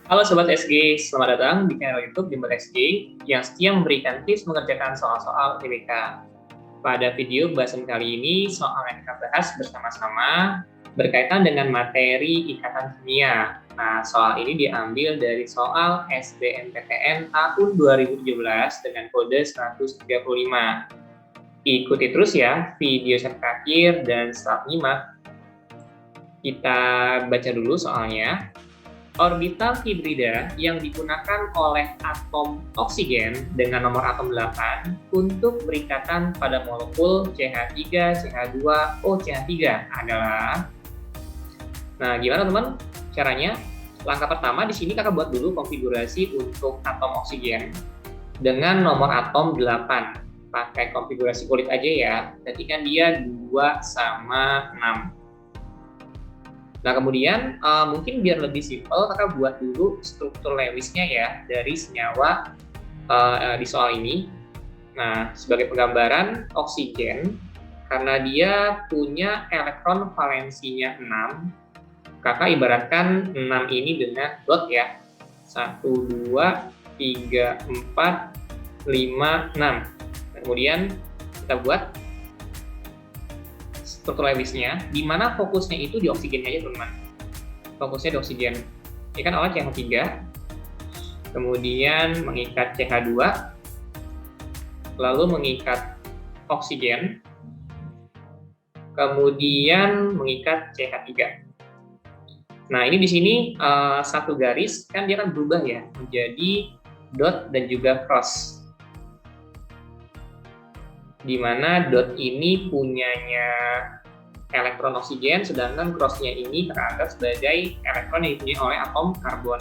Halo Sobat SG, selamat datang di channel YouTube Jember SG yang setia memberikan tips mengerjakan soal-soal UTBK. Pada video bahasan kali ini, soal yang kita bahas bersama-sama berkaitan dengan materi ikatan kimia. Nah, soal ini diambil dari soal SBMPTN tahun 2017 dengan kode 135. Ikuti terus ya video saya terakhir dan setelah menyimak, kita baca dulu soalnya. Orbital hibrida yang digunakan oleh atom oksigen dengan nomor atom 8 untuk berikatan pada molekul CH3, CH2, OCH3 adalah. Nah, gimana teman caranya? Langkah pertama di sini kakak buat dulu konfigurasi untuk atom oksigen dengan nomor atom 8. Pakai konfigurasi kulit aja ya. Berarti kan dia 2 sama 6. Nah, kemudian mungkin biar lebih simpel, kakak buat dulu struktur Lewis-nya ya dari senyawa di soal ini. Nah, sebagai penggambaran, oksigen, karena dia punya elektron valensinya 6, kakak ibaratkan 6 ini dengan dot ya. 1, 2, 3, 4, 5, 6. Kemudian kita buat struktur Lewis-nya, di mana fokusnya itu di oksigen aja teman-teman. Fokusnya di oksigen. Ini kan awal CH3, kemudian mengikat CH2, lalu mengikat oksigen, kemudian mengikat CH3. Nah, ini di sini satu garis, kan dia kan berubah ya, menjadi dot dan juga cross. Di mana dot ini punyanya elektron oksigen, sedangkan cross-nya ini teranggap sebagai elektron yang dipunyai oleh atom karbon.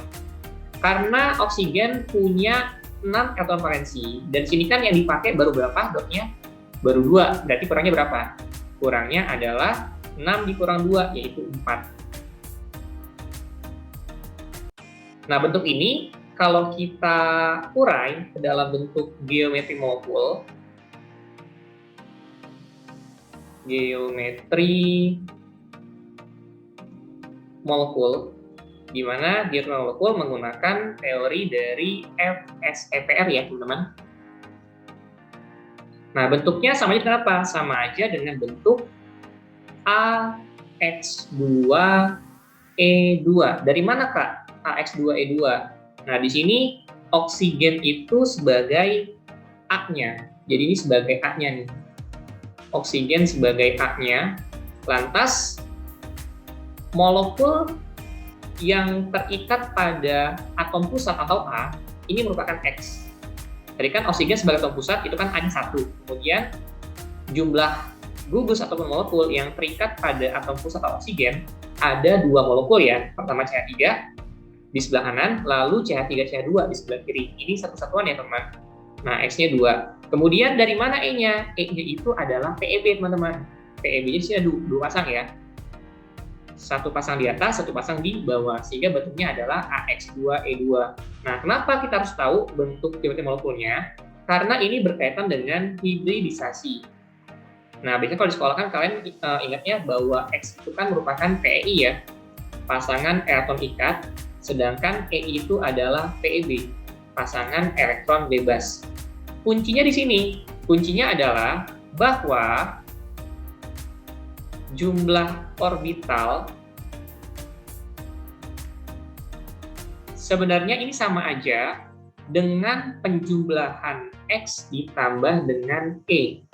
Karena oksigen punya 6 elektron valensi, dan sini kan yang dipakai baru berapa dotnya? Baru 2, berarti kurangnya berapa? Kurangnya adalah 6 dikurang 2, yaitu 4. Nah, bentuk ini kalau kita urai ke dalam bentuk geometri molekul, di mana geometri molekul menggunakan teori dari FSEPR ya teman-teman. Nah, bentuknya sama aja kenapa? Sama aja dengan bentuk AX2E2. Dari mana Kak AX2E2? Nah, di sini oksigen itu sebagai A-nya. Jadi ini sebagai A-nya nih. Oksigen sebagai A-nya, lantas molekul yang terikat pada atom pusat atau A, ini merupakan X. Jadi kan oksigen sebagai atom pusat itu kan A-nya 1, kemudian jumlah gugus ataupun molekul yang terikat pada atom pusat atau oksigen ada 2 molekul ya, pertama CH3 di sebelah kanan, lalu CH3, CH2 di sebelah kiri. Ini satu satuan ya teman. Nah, X-nya 2. Kemudian dari mana E-nya? E-nya itu adalah PEB, teman-teman. PEB-nya di sini ada 2 pasang ya. Satu pasang di atas, satu pasang di bawah. Sehingga bentuknya adalah AX2E2. Nah, kenapa kita harus tahu bentuk geometri molekulnya? Karena ini berkaitan dengan hibridisasi. Nah, biasanya kalau di sekolah kan kalian ingatnya bahwa X itu kan merupakan PEI ya. Pasangan elektron ikat, sedangkan EI itu adalah PEB. Pasangan elektron bebas. Kuncinya di sini. Kuncinya adalah bahwa jumlah orbital sebenarnya ini sama aja dengan penjumlahan X ditambah dengan E.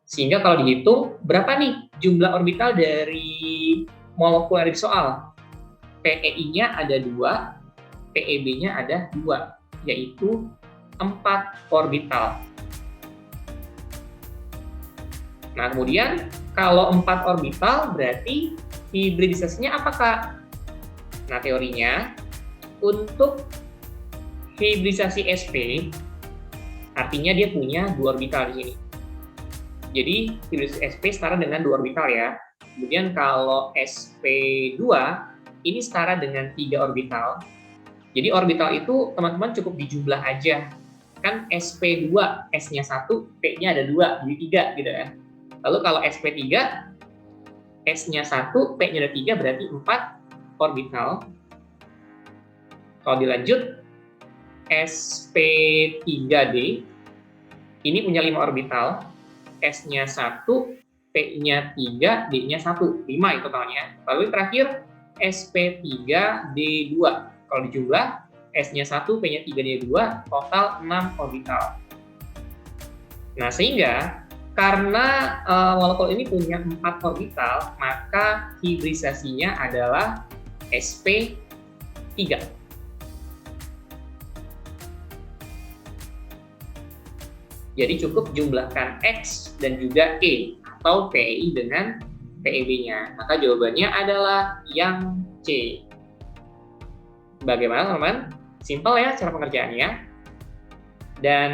Sehingga kalau dihitung, berapa nih jumlah orbital dari molekul dari soal? PEI-nya ada 2, PEB-nya ada 2, yaitu 4 orbital. Nah, kemudian kalau 4 orbital berarti hibridisasinya apa, Kak? Nah, teorinya untuk hibridisasi sp, artinya dia punya 2 orbital di sini. Jadi, hibridisasi sp setara dengan 2 orbital ya. Kemudian kalau sp2 ini setara dengan 3 orbital. Jadi orbital itu teman-teman cukup dijumlah aja. Kan sp2, S-nya 1, P-nya ada 2, jadi 3 gitu kan. Lalu kalau sp3, S-nya 1, P-nya ada 3, berarti 4 orbital. Kalau dilanjut, sp3d ini punya 5 orbital, S-nya 1, P-nya 3, D-nya 1, 5 itu totalnya. Lalu terakhir, sp3d2. Kalau dijumlah, S-nya 1, P-nya 3, D-nya 2, total 6 orbital. Nah, sehingga karena molekul ini punya 4 orbital, maka hibridisasinya adalah sp3. Jadi cukup jumlahkan X dan juga E atau PEI dengan PEB-nya. Maka jawabannya adalah yang C. Bagaimana teman-teman? Simpel ya cara pengerjaannya. Dan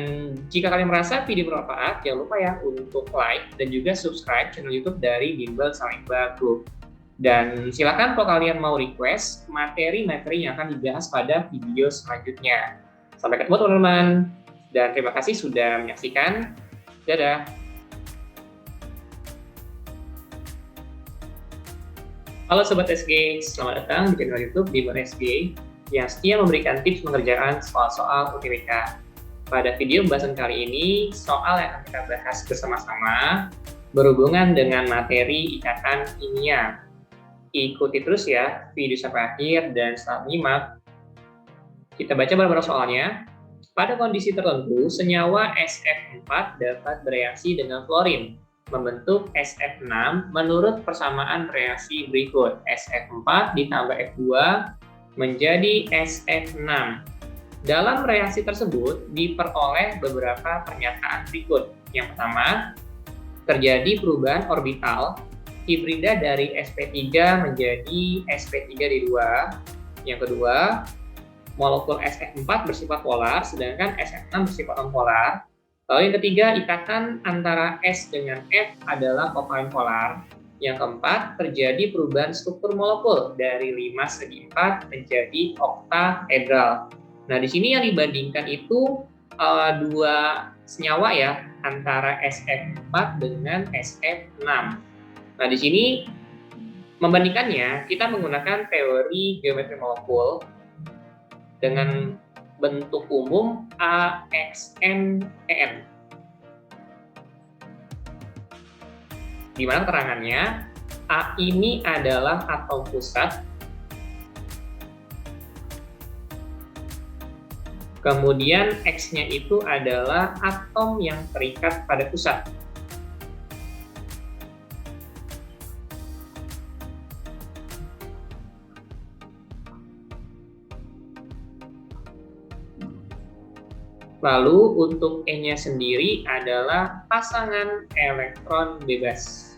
jika kalian merasa video bermanfaat, jangan lupa ya untuk like dan juga subscribe channel YouTube dari Bimbel Salemba Group. Dan silakan kalau kalian mau request materi-materi yang akan dibahas pada video selanjutnya. Sampai ketemu teman-teman. Dan terima kasih sudah menyaksikan. Dadah. Halo Sobat SG, selamat datang di channel YouTube Bimbel SG yang setia memberikan tips mengerjakan soal-soal UTBK. Pada video pembahasan kali ini, soal yang akan kita bahas bersama-sama berhubungan dengan materi ikatan kimia. Ikuti terus ya video sampai akhir dan selamat menyimak. Kita baca bareng-bareng soalnya. Pada kondisi tertentu, senyawa SF4 dapat bereaksi dengan fluorin, membentuk SF6 menurut persamaan reaksi berikut. SF4 ditambah F2 menjadi SF6. Dalam reaksi tersebut diperoleh beberapa pernyataan berikut. Yang pertama, terjadi perubahan orbital hibrida dari sp3 menjadi sp3d2. Yang kedua, molekul SF4 bersifat polar, sedangkan SF6 bersifat nonpolar. Lalu yang ketiga, ikatan antara S dengan F adalah kovalen polar. Yang keempat, terjadi perubahan struktur molekul dari 5 segi 4 menjadi oktahedral. Nah, di sini yang dibandingkan itu dua senyawa ya, antara SF4 dengan SF6. Nah, di sini membandingkannya, kita menggunakan teori geometri molekul dengan bentuk umum AXNEN. Di mana keterangannya, A ini adalah atom pusat, kemudian X-nya itu adalah atom yang terikat pada pusat. Lalu untuk E-nya sendiri adalah pasangan elektron bebas.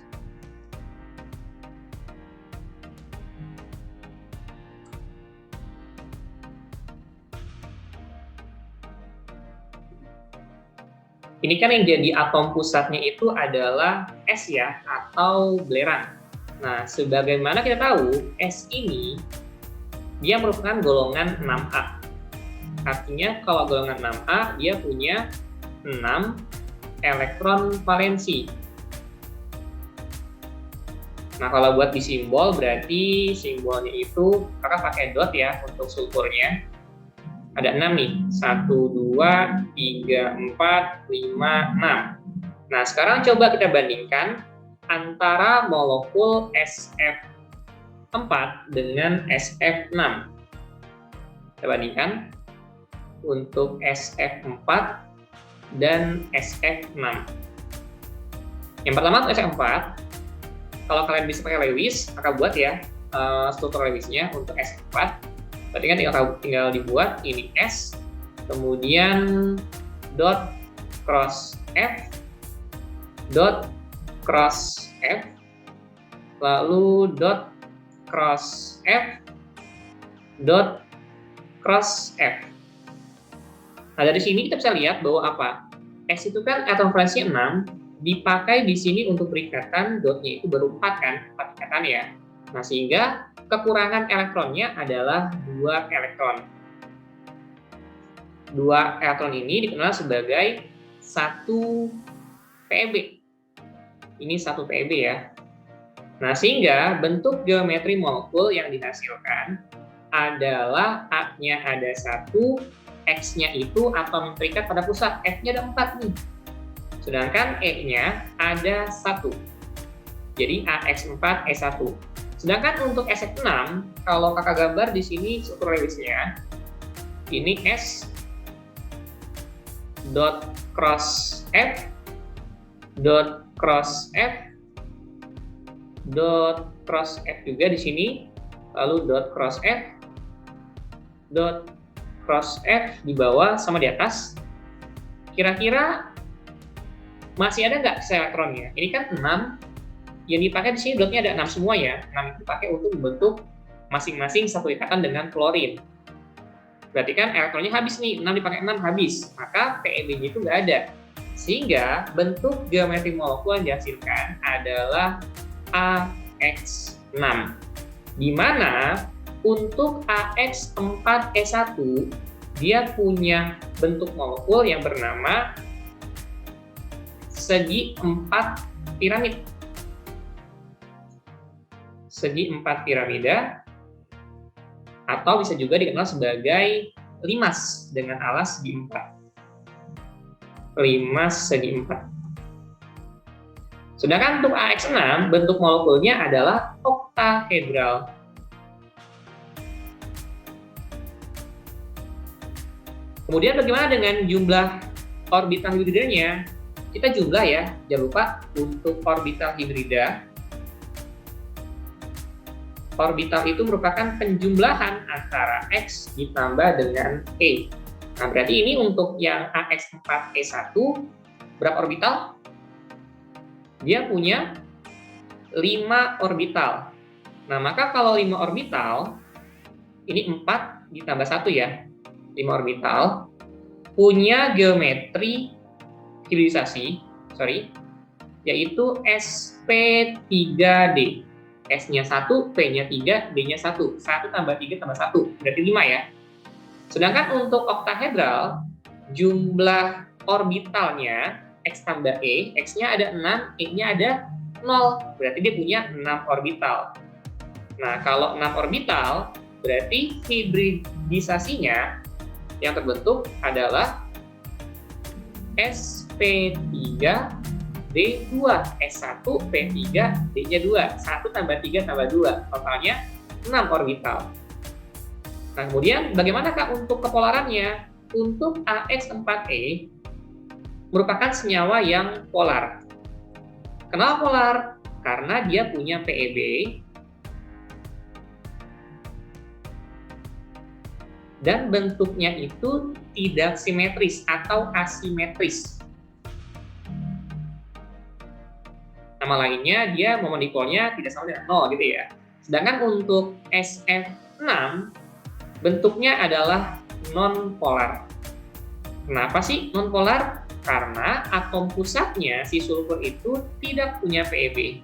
Ini kan yang jadi atom pusatnya itu adalah S ya, atau belerang. Nah, sebagaimana kita tahu, S ini dia merupakan golongan 6A. Artinya kalau golongan 6A, dia punya 6 elektron valensi. Nah, kalau buat di simbol, berarti simbolnya itu, kakak pakai dot ya untuk sulfurnya. Ada 6 nih, 1, 2, 3, 4, 5, 6. Nah, sekarang coba kita bandingkan antara molekul SF4 dengan SF6. Kita bandingkan untuk SF4 dan SF6. Yang pertama untuk SF4, kalau kalian bisa pakai Lewis, maka buat ya struktur Lewisnya untuk SF4. Berarti kan tinggal dibuat ini S, kemudian dot cross F, dot cross F, lalu dot cross F, dot cross F. Nah, dari sini kita bisa lihat bahwa apa? S itu kan atom valensi 6, dipakai di sini untuk berikatan, dotnya itu baru 4 kan? 4 ikatan ya. Nah, sehingga kekurangan elektronnya adalah 2 elektron. 2 elektron ini dikenal sebagai 1 PeB. Ini 1 PeB ya. Nah, sehingga bentuk geometri molekul yang dihasilkan adalah A-nya ada 1, X-nya itu atom yang terikat pada pusat, F-nya ada 4 nih. Sedangkan E-nya ada 1. Jadi AX4E1. Sedangkan untuk SF6, kalau kakak gambar di sini struktur Lewisnya, ini S dot cross F dot cross F dot cross F juga di sini, lalu dot cross F dot cross F di bawah sama di atas. Kira-kira masih ada nggak sisa elektronnya? Ini kan 6, yang dipakai di sini dotnya ada 6 semua ya. 6 itu dipakai untuk membentuk masing-masing satu ikatan dengan klorin. Berarti kan elektronnya habis nih, 6 dipakai 6 habis, maka PeB-nya itu nggak ada. Sehingga bentuk geometri molekul yang dihasilkan adalah AX6. Di mana untuk AX4E1 dia punya bentuk molekul yang bernama segi 4 piramid. Segi 4 piramida, atau bisa juga dikenal sebagai limas dengan alas segi 4. Limas segi 4. Sedangkan untuk AX6, bentuk molekulnya adalah oktahedral. Kemudian bagaimana dengan jumlah orbital hibridanya? Kita jumlah ya, jangan lupa untuk orbital hibrida. Orbital itu merupakan penjumlahan antara X ditambah dengan E. Nah, berarti ini untuk yang AX4E1, berapa orbital? Dia punya 5 orbital. Nah, maka kalau 5 orbital, ini 4 ditambah 1 ya, 5 orbital, punya geometri hibridisasi, yaitu sp3d. S-nya 1, P-nya 3, D-nya 1. 1 tambah 3 tambah 1, berarti 5 ya. Sedangkan untuk oktahedral, jumlah orbitalnya X tambah E, X-nya ada 6, E-nya ada 0. Berarti dia punya 6 orbital. Nah, kalau 6 orbital, berarti hibridisasinya yang terbentuk adalah sp3 D2, S1, P3, D-nya 2. 1 tambah 3 tambah 2. Totalnya 6 orbital. Nah, kemudian bagaimana Kak untuk kepolarannya? Untuk AX4E merupakan senyawa yang polar. Kenapa polar? Karena dia punya PeB dan bentuknya itu tidak simetris atau asimetris. Nama lainnya dia momen dipolnya tidak sama dengan 0 gitu ya. Sedangkan untuk SF6 bentuknya adalah non-polar. Kenapa sih non-polar? Karena atom pusatnya si sulfur itu tidak punya PeB.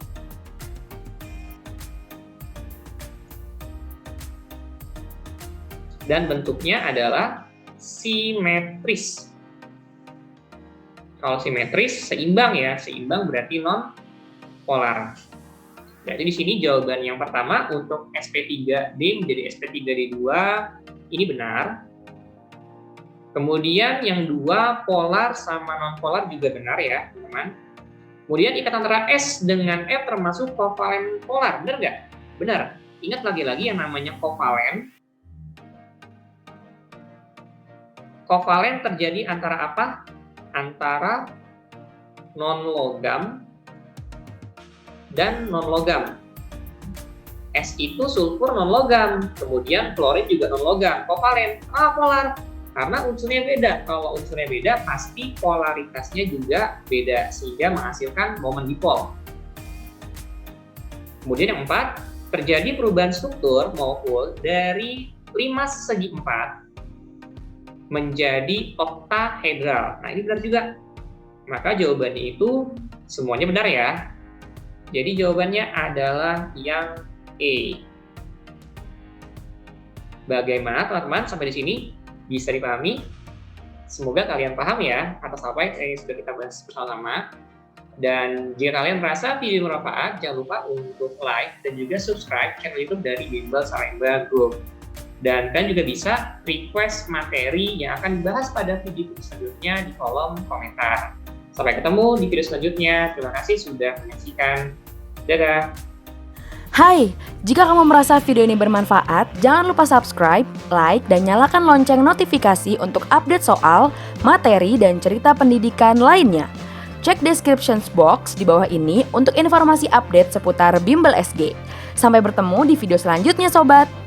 Dan bentuknya adalah simetris. Kalau simetris seimbang ya, seimbang berarti non-polar. Jadi di sini jawaban yang pertama untuk sp3d menjadi sp3d2 ini benar. Kemudian yang dua polar sama non-polar juga benar ya, teman-teman. Kemudian ikatan antara S dengan F termasuk kovalen polar, benar nggak? Benar. Ingat lagi-lagi yang namanya kovalen. Kovalen terjadi antara apa? Antara non-logam dan non-logam. S itu sulfur non-logam, kemudian klorin juga non-logam. Kovalen, polar. Karena unsurnya beda. Kalau unsurnya beda, pasti polaritasnya juga beda, sehingga menghasilkan momen dipol. Kemudian yang 4, terjadi perubahan struktur molekul dari limas segi 4 menjadi oktahedral. Nah, ini benar juga. Maka jawabannya itu semuanya benar ya. Jadi jawabannya adalah yang E. Bagaimana teman-teman sampai di sini? Bisa dipahami? Semoga kalian paham ya atas apa yang sudah kita bahas bersama-sama. Dan jika kalian merasa video bermanfaat, jangan lupa untuk like dan juga subscribe channel YouTube dari Bimbel Salemba Group. Dan kalian juga bisa request materi yang akan dibahas pada video selanjutnya di kolom komentar. Sampai ketemu di video selanjutnya. Terima kasih sudah menyaksikan. Dadah! Hai, jika kamu merasa video ini bermanfaat, jangan lupa subscribe, like, dan nyalakan lonceng notifikasi untuk update soal, materi, dan cerita pendidikan lainnya. Cek description box di bawah ini untuk informasi update seputar Bimbel SG. Sampai bertemu di video selanjutnya, Sobat!